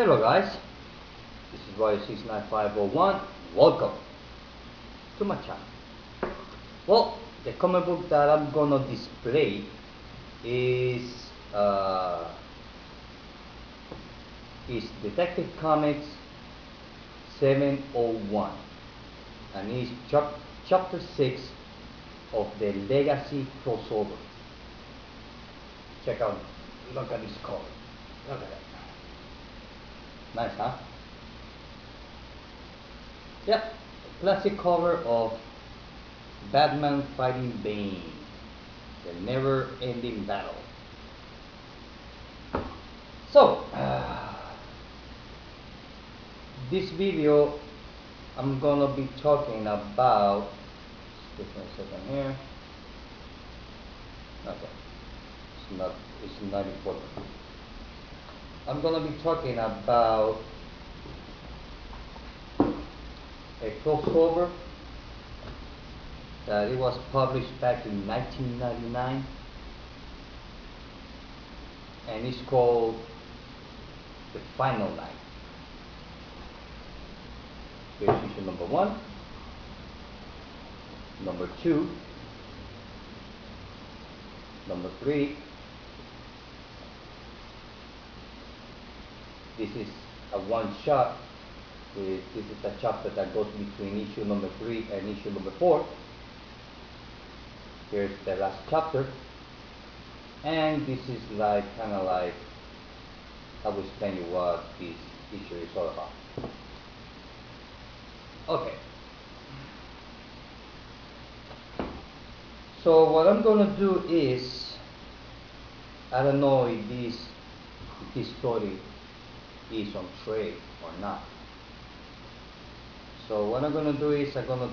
Hello guys, this is Roy69501. Welcome to my channel. Well, the comic book that I'm gonna display is uh, is Detective Comics 701, and it's chapter 6 of the Legacy crossover. Check out, look at this cover. Look at that. Nice, huh? Yep, classic cover of Batman fighting Bane, the never-ending battle. So, this video, I'm gonna be talking about. Just a second here. Okay, it's not important. I'm gonna be talking about a crossover that it was published back in 1999, and it's called The Final Night. Here's issue number 1, number 2, number 3. This is a one-shot. This is a chapter that goes between issue number 3 and issue number 4. Here's the last chapter, and this is like kind of like I will explain you what this issue is all about. Okay. So what I'm gonna do is, I don't know if this story is on trade or not. So what I'm gonna do is I'm gonna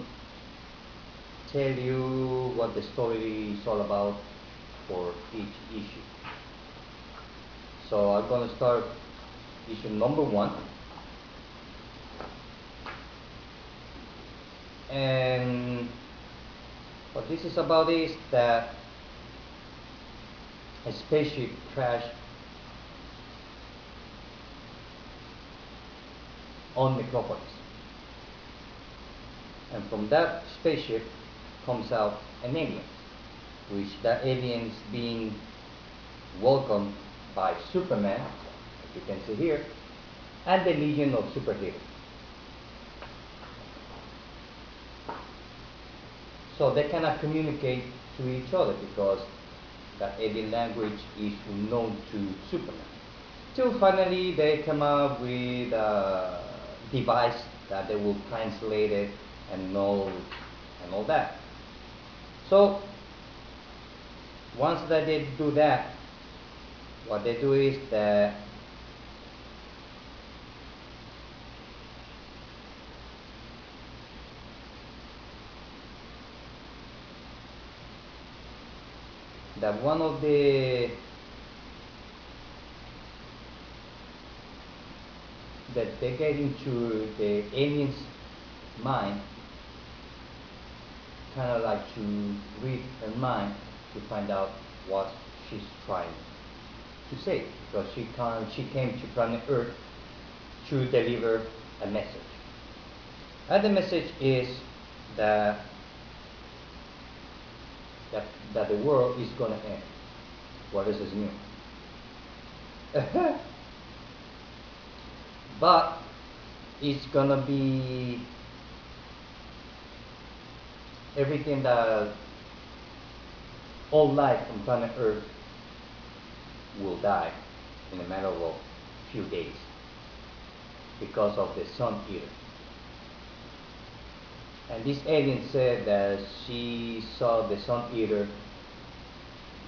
tell you what the story is all about for each issue. So I'm gonna start issue number 1, and what this is about is that a spaceship crashed on Metropolis, and from that spaceship comes out an alien, which that alien is being welcomed by Superman, as you can see here, and the Legion of Superheroes. So they cannot communicate to each other because that alien language is unknown to Superman. Till finally they come up with a device that they will translate it and all that. So once that they do that, what they do is that one of that they get into the alien's mind, kind of like to read her mind to find out what she's trying to say, because she came to planet Earth to deliver a message, and the message is that the world is gonna end. What is this new? But it's gonna be everything that all life on planet Earth will die in a matter of a few days because of the Sun Eater. And this alien said that she saw the Sun Eater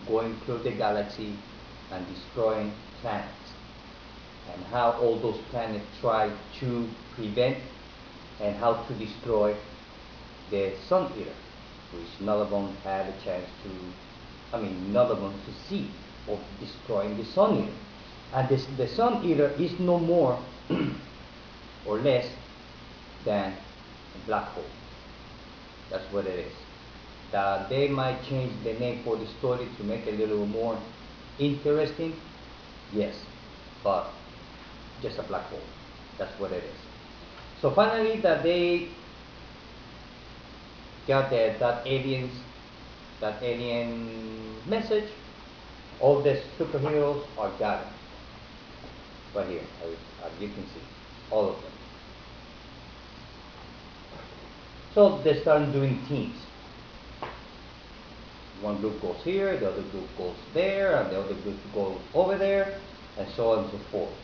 going through the galaxy and destroying planets, and how all those planets tried to prevent and how to destroy the Sun Eater, which none of them had a chance to, none of them to see of destroying the Sun Eater. And the Sun Eater is no more or less than a black hole. That's what it is. That they might change the name for the story to make it a little more interesting, yes, but just a black hole. That's what it is. So finally, that they got that alien message, all the superheroes are gathered right here, as you can see, all of them. So they start doing teams. One group goes here, the other group goes there, and the other group goes over there, and so on and so forth.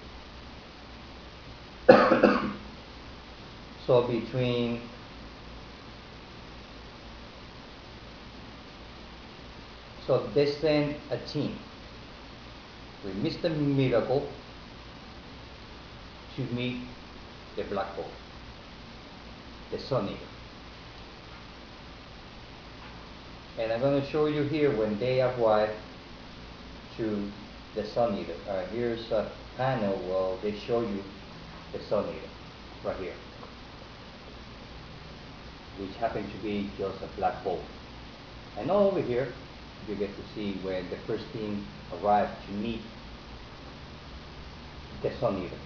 So they send a team with Mr. Miracle to meet the black hole, the Sun Eater. And I'm going to show you here when they arrive to the Sun Eater. Here's a panel where they show you the Sun Eater right here, which happens to be just a black hole. And over here, you get to see when the first team arrived to meet the Sun Eater.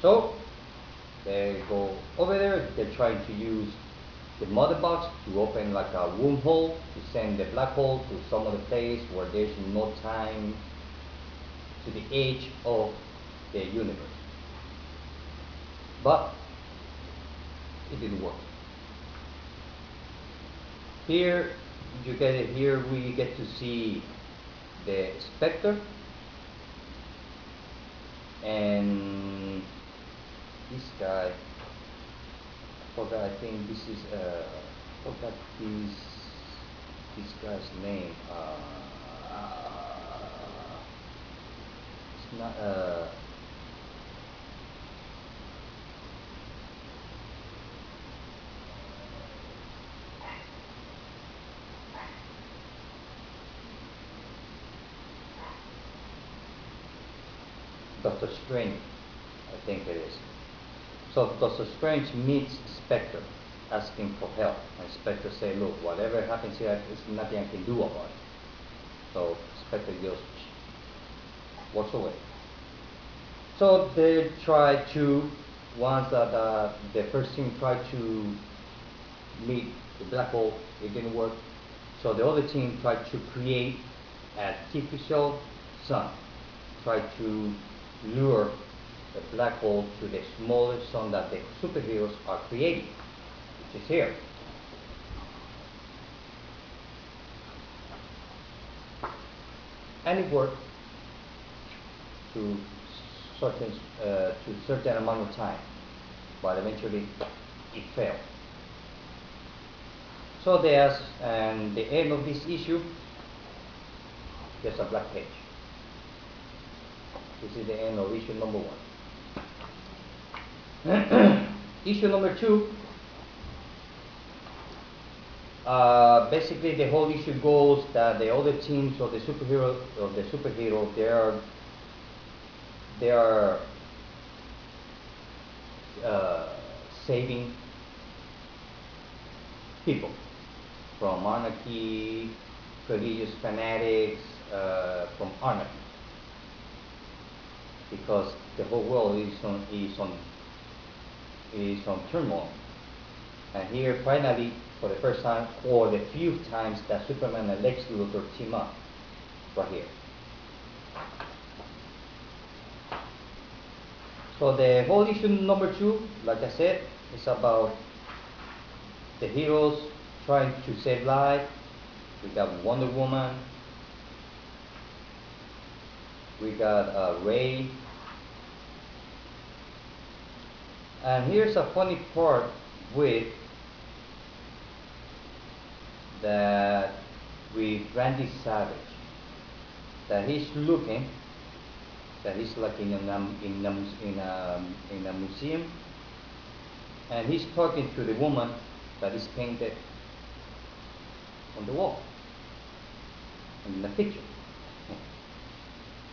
So they go over there, they're trying to use the mother box to open like a wormhole to send the black hole to some other place where there's no time, to the edge of the universe. But it didn't work. Here we get to see the Spectre and this guy. I think this is forgot this guy's name. It's not Doctor Strange, I think it is. So Doctor Strange meets Spectre asking for help, and Spectre say, look, whatever happens here, there's nothing I can do about it. So Spectre just walks away. So they try to, once that the first team tried to meet the black hole, it didn't work. So the other team tried to create an artificial sun, tried to lure the black hole to the smallest sun that the superheroes are creating, which is here. And it worked to certain amount of time, but eventually it failed. So there's, and the end of this issue, there's a black page. This is the end of issue number 1. Issue number 2, basically the whole issue goes that the other teams of the superhero, they are saving people from anarchy, religious fanatics, from anarchy, because the whole world is on turmoil. And here, finally, for the first time, or the few times that Superman and Lex Luthor team up, right here. So the whole issue number 2, like I said, is about the heroes trying to save lives. We got Wonder Woman, we got Ray. And here's a funny part with Randy Savage, that he's looking, that he's like in a museum, and he's talking to the woman that is painted on the wall in the picture.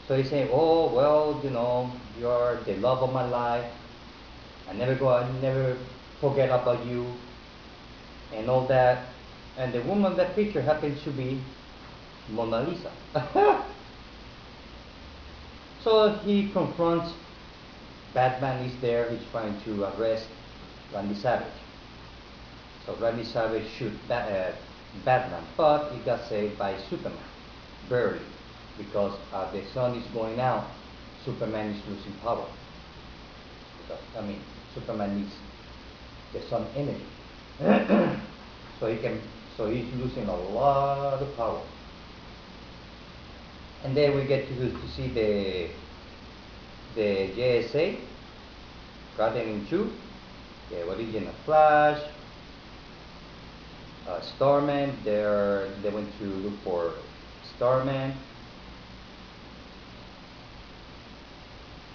So he's saying, oh well, you know, you're the love of my life. I never forget about you, and all that. And the woman in that picture happens to be Mona Lisa. So he confronts Batman is there, he's trying to arrest Randy Savage. So Randy Savage shoots Batman, but he got saved by Superman, barely, because the sun is going out, Superman is losing power. Because, I mean, Superman needs the sun energy. so he can, so he's losing a lot of power. And then we get to see the JSA, Gardening 2, the original Flash, Starman. They went to look for Starman.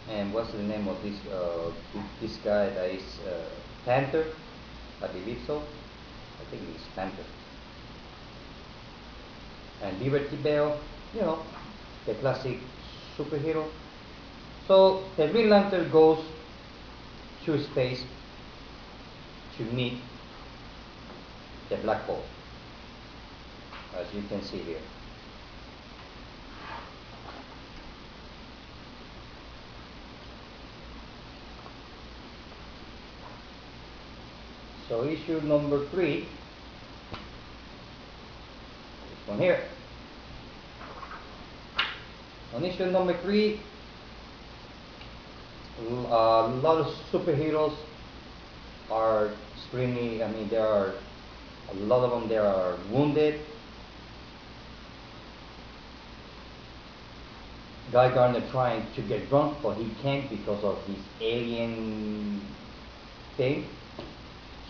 And what's the name of this guy that is Panther? I believe so. I think he's Panther. And Liberty Bell, you know, the classic superhero. So the Green Lantern goes to space to meet the black hole, as you can see here. So issue number 3, this one here. On issue number 3, a lot of superheroes are extremely, I mean, there are a lot of them, they are wounded. Guy Gardner trying to get drunk, but he can't because of his alien thing.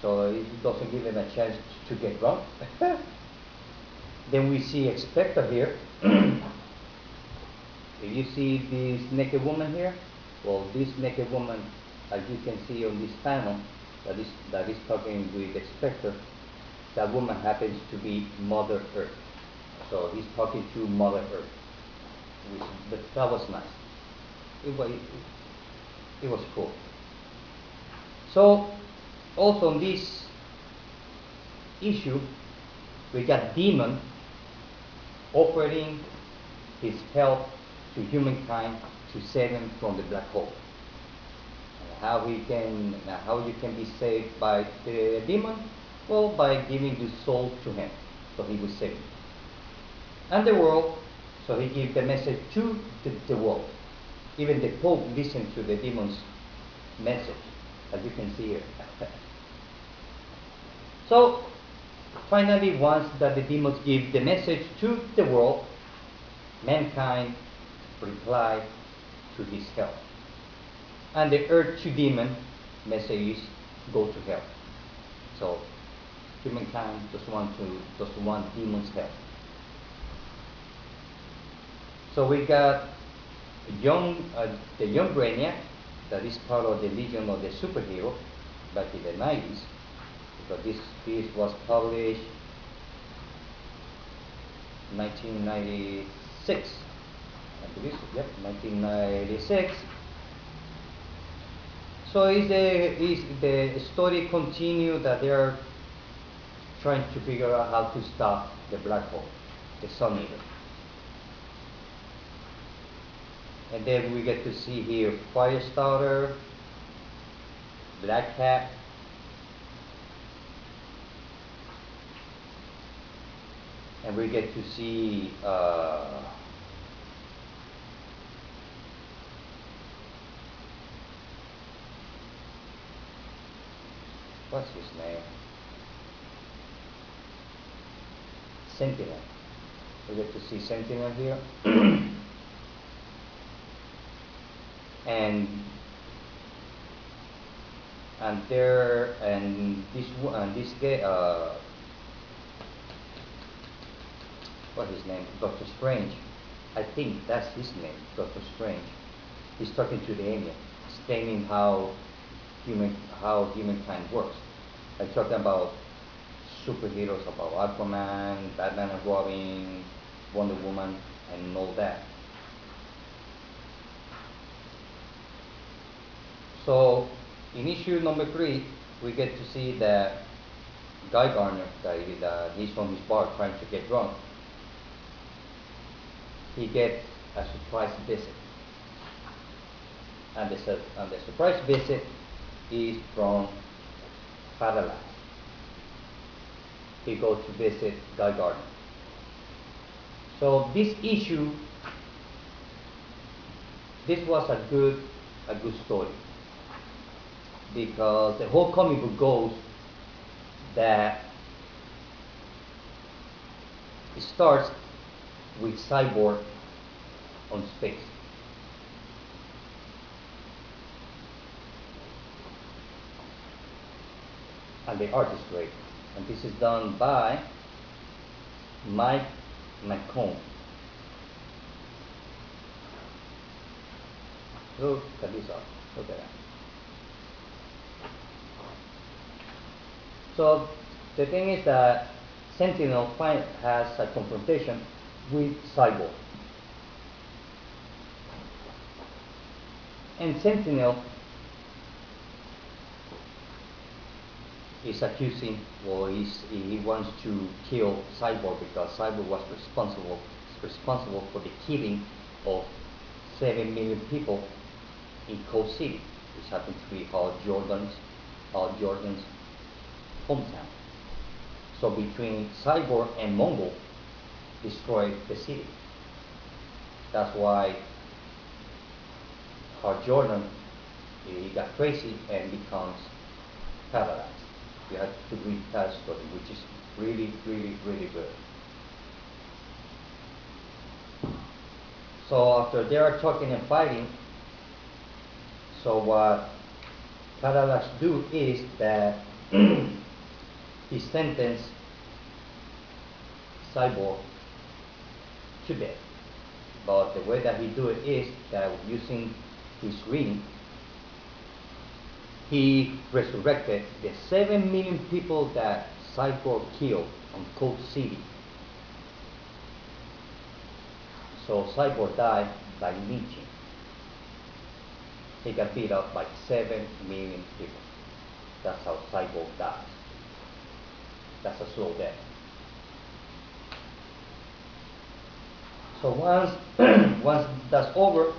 So it doesn't give him a chance to get drunk. Then we see Expector here. If you see this naked woman here, well, this naked woman, as you can see on this panel, that is talking with Expector, that woman happens to be Mother Earth. So he's talking to Mother Earth, that was nice. It was cool. So also on this issue, we got Demon offering his help to humankind to save him from the black hole. How you can be saved by the demon? Well, by giving the soul to him, so he will save you. And the world, so he gives the message to the world. Even the Pope listened to the demon's message, as you can see here. So finally, once that the demons give the message to the world, mankind reply to his help. And the Earth to demon message is go to hell. So humankind doesn't want demons' help. So we got the young Brainiac, that is part of the Legion of the Superhero back in the 90s, because this piece was published 1996. I believe so, yep, 1996. So is the story continue that they are trying to figure out how to stop the black hole, the Sun Eater. And then we get to see here Firestarter, Black Cat, and we get to see what's his name? Sentinel. We get to see Sentinel here. and this guy, what's his name? Doctor Strange. I think that's his name, Doctor Strange. He's talking to the alien, explaining how humankind works. I'm talking about superheroes, about Aquaman, Batman and Robin, Wonder Woman, and all that. So in issue number 3, we get to see that Guy Gardner, he's on his bar trying to get drunk. He gets a surprise visit And the surprise visit is from Parallax. He goes to visit Guy Gardner. So this issue, this was a good story, because the whole comic book goes that it starts with Cyborg on space. And the art is great. And this is done by Mike McComb. Look at this art. Look at that. So the thing is that Sentinel has a confrontation with Cyborg. And Sentinel is accusing, or he wants to kill Cyborg because Cyborg was responsible for the killing of 7 million people in Cold City, which happened to be Hal Jordan's hometown. So between Cyborg and Mongul destroyed the city. That's why Hal Jordan, he got crazy and becomes Parallax. You have to read that story, which is really, really, really good. So after they are talking and fighting, so what Parallax do is that he sentenced Cyborg to death. But the way that he do it is that using his ring, he resurrected the 7 million people that Cyborg killed on Cold City. So Cyborg died by lynching. He got beat up by 7 million people. That's how Cyborg dies. That's a slow death. So once that's over,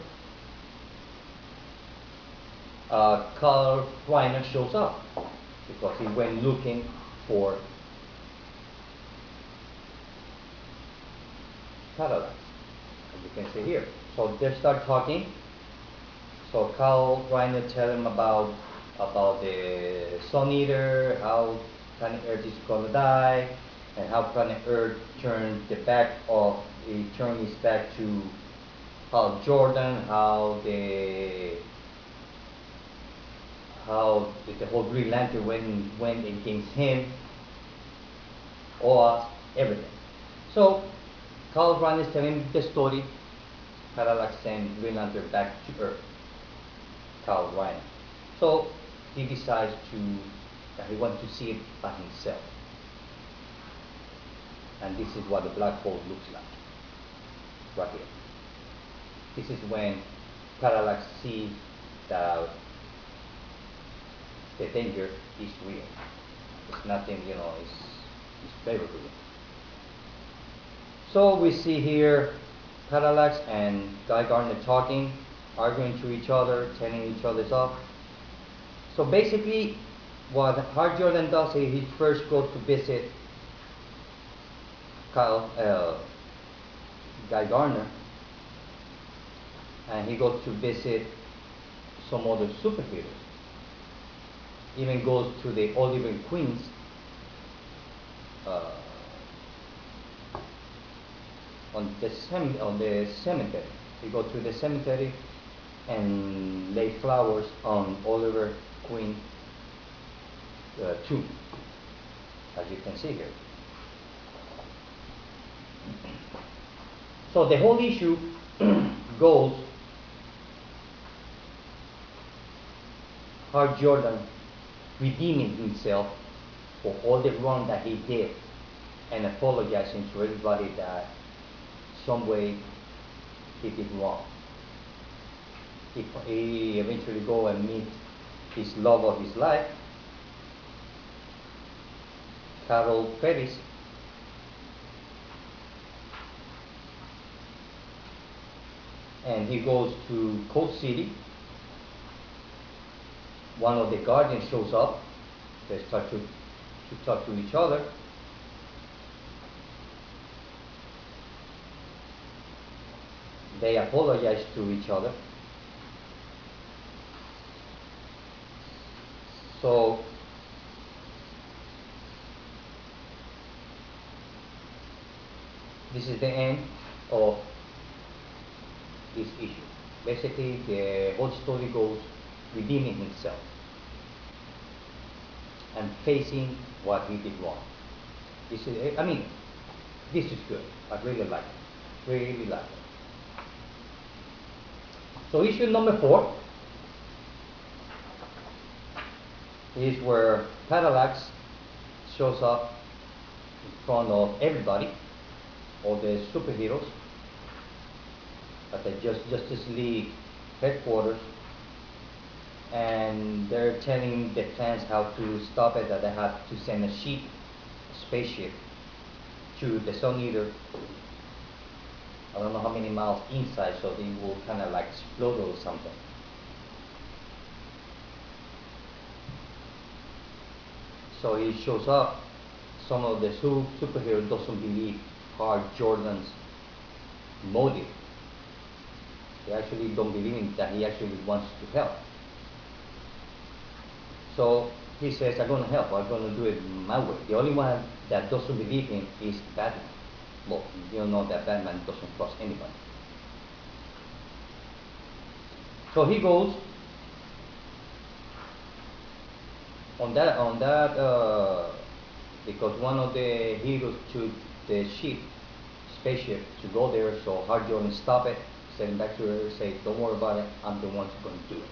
Carl Reiner shows up because he went looking for Parallax, as you can see here. So they start talking. So Carl Reiner tell him about the Sun Eater, how planet Earth is gonna die, and how planet Earth turned its back to Hal Jordan, how the whole Green Lantern went against him, or everything. So Carl Reiner is telling the story. Parallax sent Green Lantern back to Earth. Carl Reiner. So he decides that he wants to see it by himself. And this is what the black hole looks like, right here. This is when Parallax sees that the danger is real. It's nothing, it's very real. So we see here Parallax and Guy Gardner talking, arguing to each other, telling each other off. So basically, what Hal Jordan does is he first goes to visit Guy Gardner, and he goes to visit some other superheroes. Even goes to the Oliver Queen's on the cemetery. He goes to the cemetery and lay flowers on Oliver Queen tomb, as you can see here. So the whole issue goes Hal Jordan redeeming himself for all the wrong that he did and apologizing to everybody that some way he did wrong. He eventually go and meet his love of his life, Carol Ferris, and he goes to Cold City one of the guardians shows up. They start to talk to each other. They apologize to each other. So this is the end of this issue. Basically, the whole story goes redeeming himself and facing what he did wrong. This is, I mean, this is good. I really like it. Really like it. So issue number 4 is where Parallax shows up in front of everybody, all the superheroes at the Justice League headquarters, and they're telling the fans how to stop it, that they have to send a spaceship to the Sun Eater. I don't know how many miles inside, so they will kind of like explode or something. So he shows up. Some of the superheroes doesn't believe Hal Jordan's motive. They actually don't believe him, that he actually wants to help. So he says, I'm going to help. I'm going to do it my way. The only one that doesn't believe him is Batman. Well, you know that Batman doesn't trust anybody. So he goes on that because one of the heroes took the spaceship to go there, so Hal Jordan stop it, send him back to her, say, don't worry about it, I'm the one who's going to do it.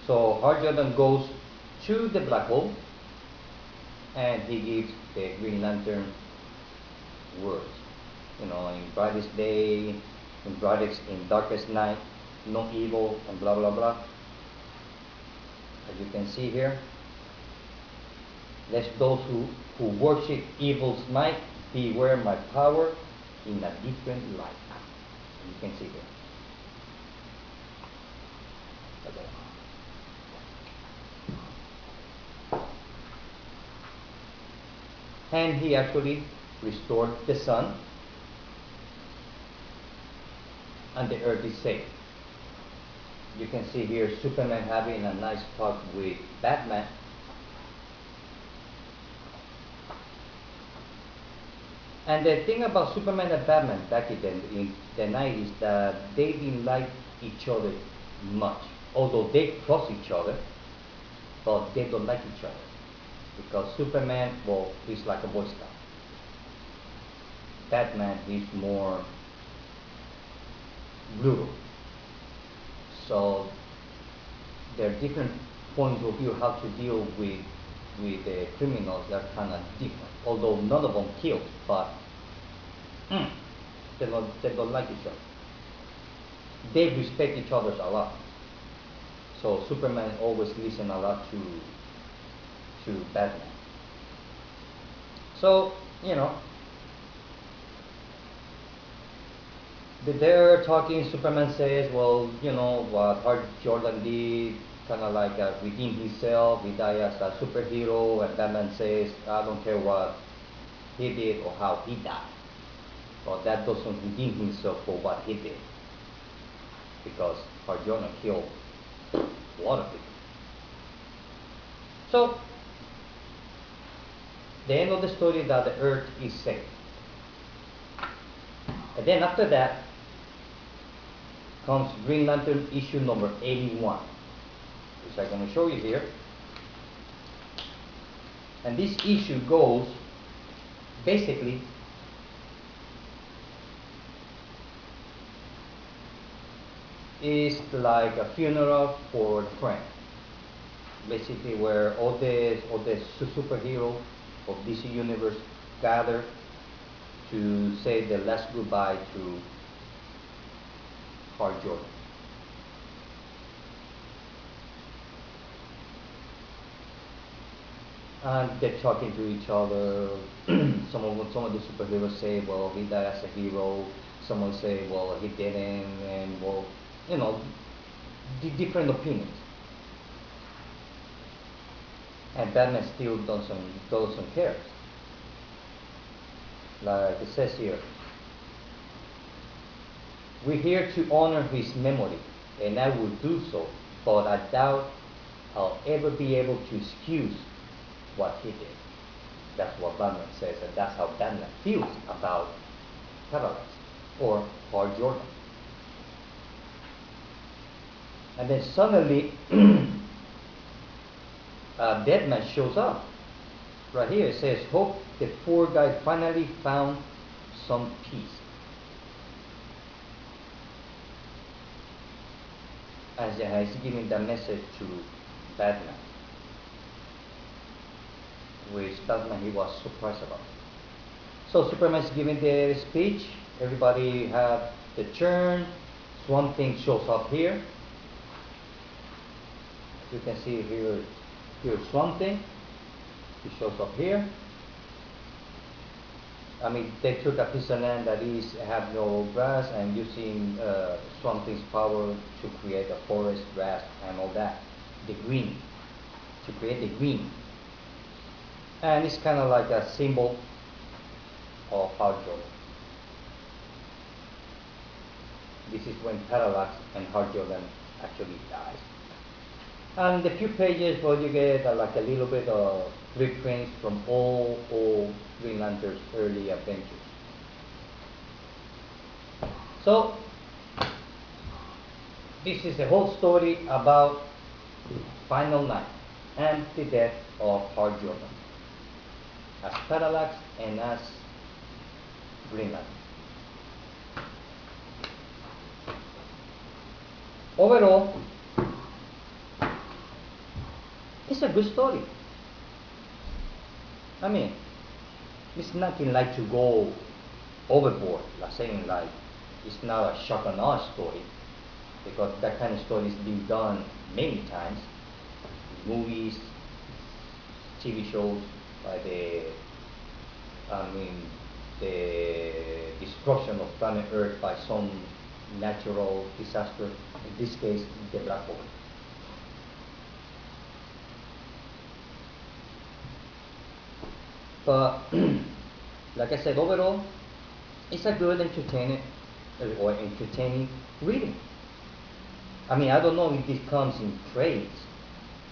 So Hal Jordan goes to the black hole and he gives the Green Lantern words. You know, in brightest day, in darkest night, no evil, and blah blah blah. As you can see here, let those who worship evil's might beware my power in a different light. You can see here. And he actually restored the sun, and the earth is safe. You can see here Superman having a nice talk with Batman. And the thing about Superman and Batman back in the 90s, that they didn't like each other much. Although they cross each other, but they don't like each other. Because Superman, well, he's like a Boy Scout. Batman is more brutal. So there are different points of view how to deal with the criminals that are kind of different. Although none of them killed, but they don't like each other. They respect each other a lot. So Superman always listens a lot to Batman. So, you know, they're talking. Superman says, well, you know, what Hal Jordan did, kind of like redeemed himself. He died as a superhero. And Batman says, I don't care what he did or how he died. But that doesn't redeem himself for what he did. Because Hal Jordan killed a lot of people. So, the end of the story is that the Earth is safe. And then after that comes Green Lantern issue number 81, which I'm going to show you here. And this issue goes basically is like a funeral for a friend. Basically, where all the superheroes of DC Universe gather to say the last goodbye to Hal Jordan. And they're talking to each other. some of the superheroes say, well, he died as a hero. Someone say, well, he didn't, and well, you know, different opinions. And Batman still doesn't care. Like it says here, we're here to honor his memory, and I will do so, but I doubt I'll ever be able to excuse what he did. That's what Batman says, and that's how Batman feels about Parallax or Hal Jordan. And then suddenly, Deadman shows up. Right here it says, hope the poor guy finally found some peace. As he's giving the message to Batman, which Batman he was surprised about. So Superman's giving the speech, everybody have the turn, Swamp Thing shows up here. You can see here's Swamp Thing. He shows up here. I mean, they took a piece of land that have no grass and using Swamp Thing's power to create a forest, grass, and all that. The green, to create the green. And it's kind of like a symbol of Hal Jordan. This is when Parallax and Hal Jordan actually dies. And the few pages where you get like a little bit of reprints from all Green Lantern's early adventures. So this is the whole story about Final Night and the death of Hal Jordan as Parallax and as Green Lantern. Overall, it's a good story. I mean, it's nothing like to go overboard, like saying like it's not a shock and awe story, because that kind of story has been done many times, movies, TV shows, by the destruction of planet Earth by some natural disaster. In this case, the black hole. But like I said, overall, it's a good entertaining reading. I mean, I don't know if this comes in trades.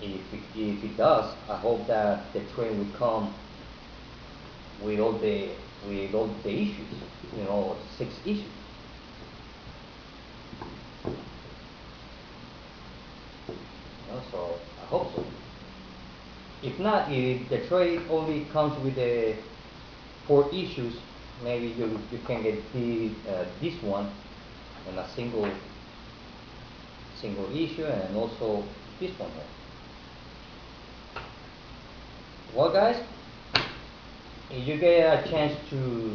If it does, I hope that the trade will come with all the issues. 6 issues. So I hope so. If not, if the trade only comes with the 4 issues, maybe you can get this one in a single issue, and also this one here. Well, guys, if you get a chance to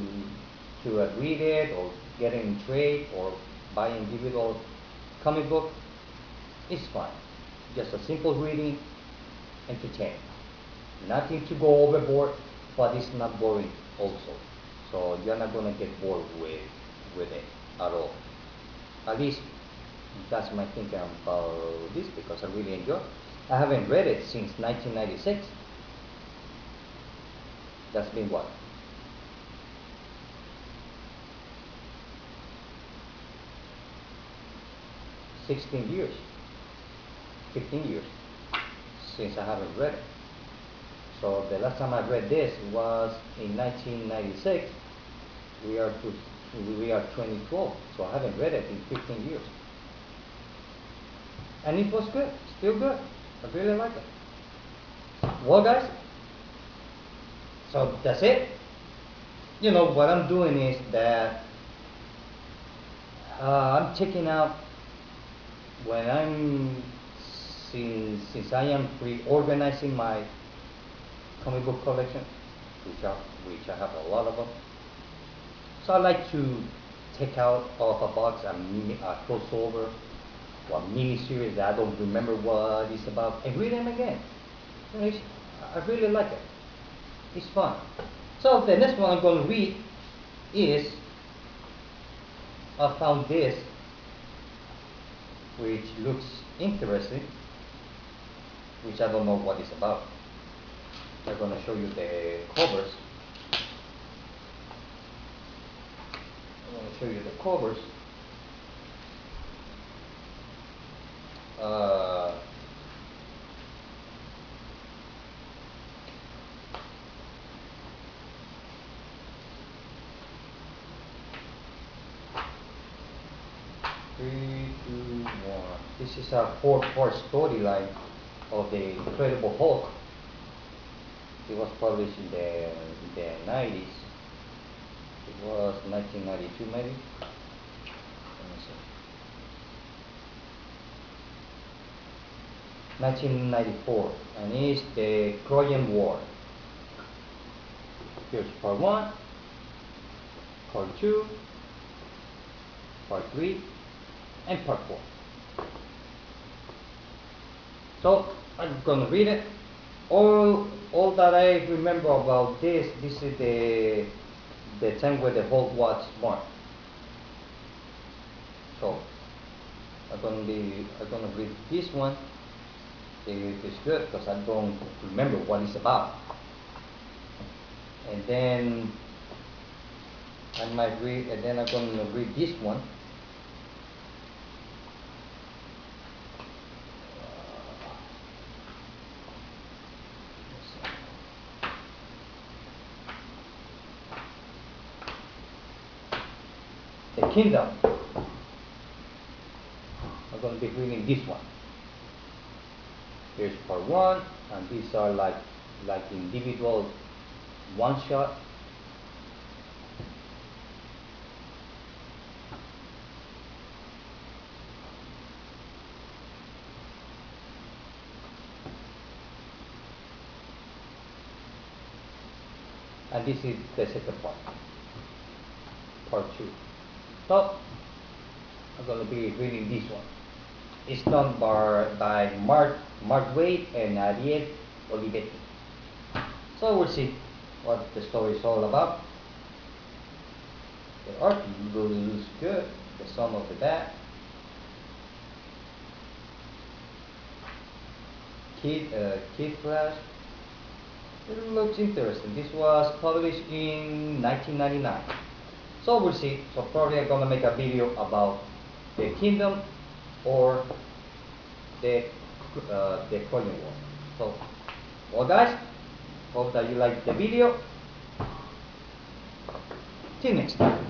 read it or get it in trade or buy individual comic book, it's fine. Just a simple reading, entertaining. Nothing to go overboard, but it's not boring also. So you're not gonna get bored with it at all. At least that's my thinking about this, because I really enjoy it. I haven't read it since 1996. That's been what? 16 years, 15 years since I haven't read it. So the last time I read this was in 1996. We are 2012, so I haven't read it in 15 years. And it was good, still good. I really like it. Well, guys, so that's it. What I'm doing is that I'm checking out when since I am reorganizing my comic book collection, which I have a lot of them. So I like to take out of a box a crossover or a mini-series that I don't remember what it's about and read them again. I really like it. It's fun. So the next one I'm going to read is, I found this, which looks interesting, which I don't know what it's about. I'm gonna show you the covers. I'm gonna show you the covers. Uh, Three, two, one. This is a four-part storyline of the Incredible Hulk. It was published in the 90s. It was 1992 maybe. Let me see. 1994, and it's the Trojan War. Here's part 1, part 2, part 3, and part 4. So I'm gonna read it. All that I remember about this is the time where the Hulk was born. So I'm gonna read this one. See if it's good because I don't remember what it's about. And then I might read, and then I'm gonna read this one. The Kingdom. I'm going to be reading this one. Here's part 1, and these are like individual one shot. And this is the second part 2. So I'm going to be reading this one. It's done by Mark Waid and Ariel Olivetti. So we'll see what the story is all about. The art looks good. The sum of the bat. Kid Flash. It looks interesting. This was published in 1999. So we'll see. So probably I'm gonna make a video about the Kingdom or the Trojan War. So, well guys, hope that you liked the video. See you next time.